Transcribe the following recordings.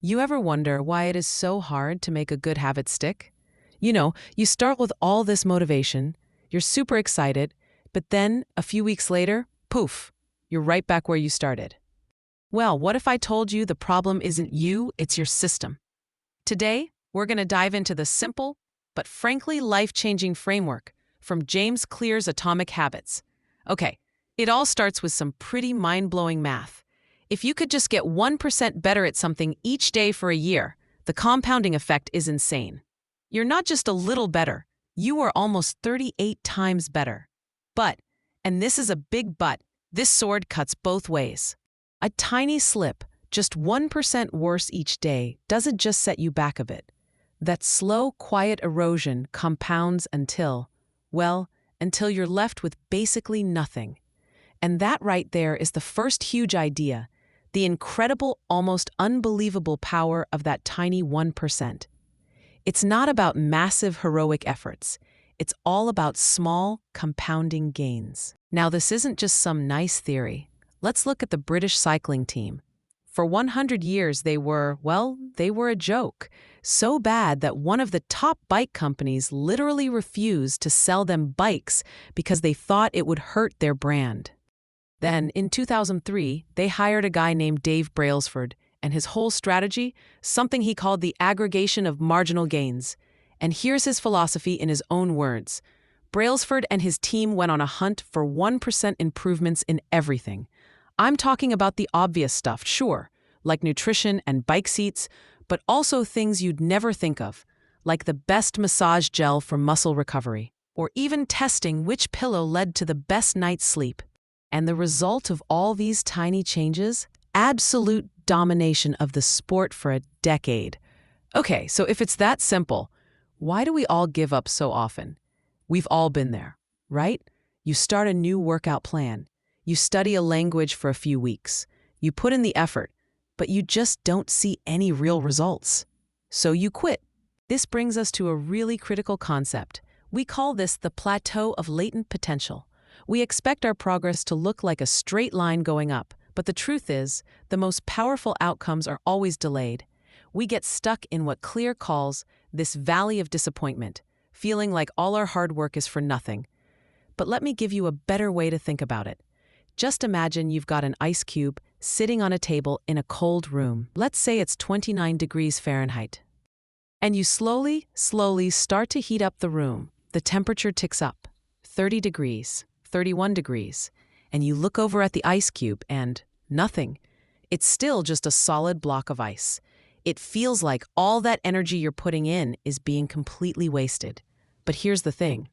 You ever wonder why it is so hard to make a good habit stick? You start with all this motivation, you're super excited, but then a few weeks later, poof, you're right back where you started. Well, what if I told you the problem isn't you, it's your system? Today, we're going to dive into the simple, but frankly life-changing framework from James Clear's Atomic Habits. Okay, it all starts with some pretty mind-blowing math. If you could just get 1% better at something each day for a year, the compounding effect is insane. You're not just a little better, you are almost 38 times better. But, and this is a big but, this sword cuts both ways. A tiny slip, just 1% worse each day, doesn't just set you back a bit. That slow, quiet erosion compounds until you're left with basically nothing. And that right there is the first huge idea, the incredible, almost unbelievable power of that tiny 1%. It's not about massive heroic efforts. It's all about small, compounding gains. Now, this isn't just some nice theory. Let's look at the British cycling team. For 100 years, they were a joke. So bad that one of the top bike companies literally refused to sell them bikes because they thought it would hurt their brand. Then, in 2003, they hired a guy named Dave Brailsford, and his whole strategy, something he called the aggregation of marginal gains. And here's his philosophy in his own words. Brailsford and his team went on a hunt for 1% improvements in everything. I'm talking about the obvious stuff, sure, like nutrition and bike seats, but also things you'd never think of, like the best massage gel for muscle recovery, or even testing which pillow led to the best night's sleep. And the result of all these tiny changes? Absolute domination of the sport for a decade. Okay, so if it's that simple, why do we all give up so often? We've all been there, right? You start a new workout plan. You study a language for a few weeks. You put in the effort, but you just don't see any real results. So you quit. This brings us to a really critical concept. We call this the plateau of latent potential. We expect our progress to look like a straight line going up, but the truth is, the most powerful outcomes are always delayed. We get stuck in what Clear calls this valley of disappointment, feeling like all our hard work is for nothing. But let me give you a better way to think about it. Just imagine you've got an ice cube sitting on a table in a cold room. Let's say it's 29 degrees Fahrenheit. And you slowly start to heat up the room. The temperature ticks up. 30 degrees, 31 degrees. And you look over at the ice cube and nothing. It's still just a solid block of ice. It feels like all that energy you're putting in is being completely wasted. But here's the thing.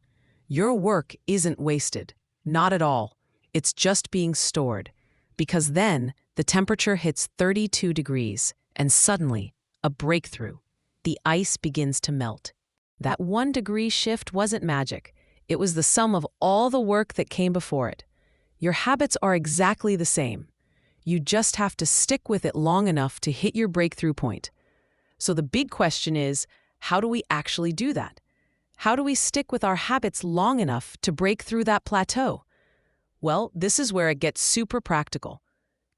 Your work isn't wasted. Not at all. It's just being stored. Because then, the temperature hits 32 degrees, and suddenly, a breakthrough. The ice begins to melt. That 1 degree shift wasn't magic. It was the sum of all the work that came before it. Your habits are exactly the same. You just have to stick with it long enough to hit your breakthrough point. So the big question is, how do we actually do that? How do we stick with our habits long enough to break through that plateau? Well, this is where it gets super practical.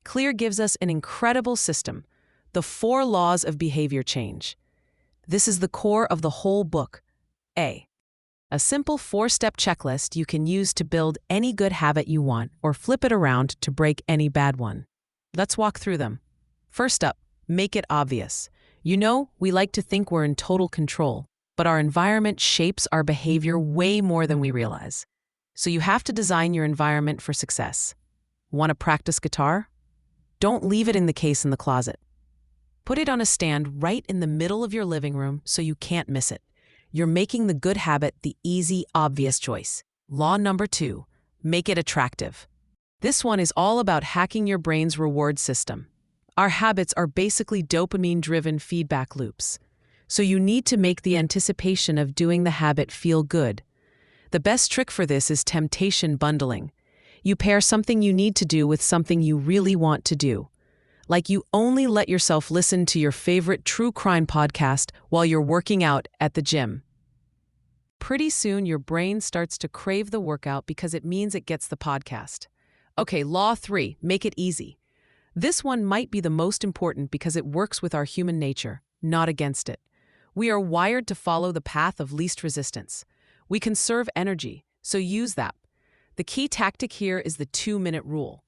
Clear gives us an incredible system, the 4 laws of behavior change. This is the core of the whole book. A simple 4-step checklist you can use to build any good habit you want or flip it around to break any bad one. Let's walk through them. First up, make it obvious. We like to think we're in total control, but our environment shapes our behavior way more than we realize. So you have to design your environment for success. Want to practice guitar? Don't leave it in the case in the closet. Put it on a stand right in the middle of your living room so you can't miss it. You're making the good habit the easy, obvious choice. Law number 2, make it attractive. This one is all about hacking your brain's reward system. Our habits are basically dopamine-driven feedback loops. So you need to make the anticipation of doing the habit feel good. The best trick for this is temptation bundling. You pair something you need to do with something you really want to do. Like you only let yourself listen to your favorite true crime podcast while you're working out at the gym. Pretty soon, your brain starts to crave the workout because it means it gets the podcast. Okay, law 3, make it easy. This one might be the most important because it works with our human nature, not against it. We are wired to follow the path of least resistance. We conserve energy, so use that. The key tactic here is the 2-minute rule.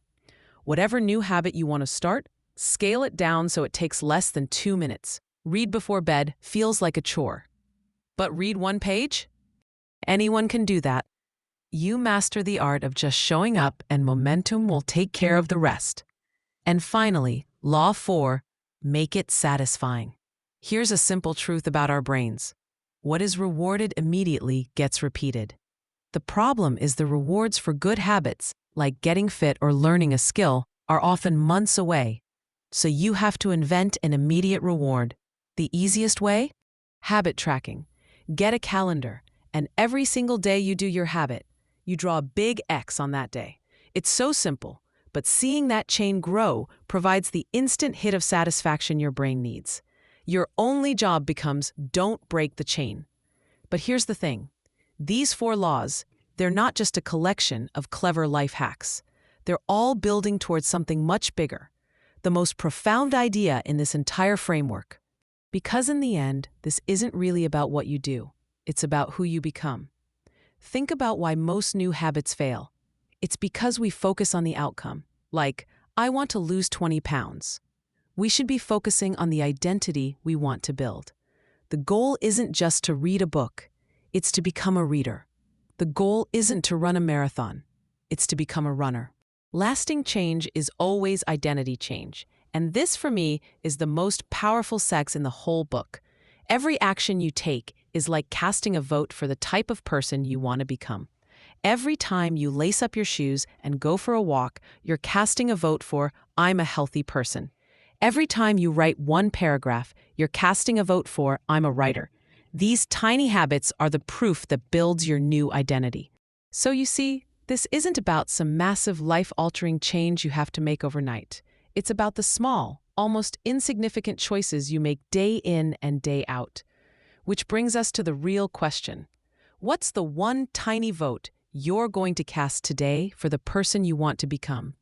Whatever new habit you want to start, scale it down so it takes less than 2 minutes. Read before bed feels like a chore. But read 1 page? Anyone can do that. You master the art of just showing up, and momentum will take care of the rest. And finally, Law 4, make it satisfying. Here's a simple truth about our brains. What is rewarded immediately gets repeated. The problem is the rewards for good habits, like getting fit or learning a skill, are often months away. So you have to invent an immediate reward. The easiest way? Habit tracking. Get a calendar, and every single day you do your habit, you draw a big X on that day. It's so simple, but seeing that chain grow provides the instant hit of satisfaction your brain needs. Your only job becomes don't break the chain. But here's the thing. These 4 laws, they're not just a collection of clever life hacks. They're all building towards something much bigger, the most profound idea in this entire framework. Because in the end, this isn't really about what you do. It's about who you become. Think about why most new habits fail. It's because we focus on the outcome, like, I want to lose 20 pounds. We should be focusing on the identity we want to build. The goal isn't just to read a book, it's to become a reader. The goal isn't to run a marathon, it's to become a runner. Lasting change is always identity change, and this, for me, is the most powerful sex in the whole book. Every action you take is like casting a vote for the type of person you want to become. Every time you lace up your shoes and go for a walk, you're casting a vote for, I'm a healthy person. Every time you write 1 paragraph, you're casting a vote for, I'm a writer. These tiny habits are the proof that builds your new identity. So you see, this isn't about some massive life-altering change you have to make overnight. It's about the small, almost insignificant choices you make day in and day out. Which brings us to the real question. What's the one tiny vote you're going to cast today for the person you want to become?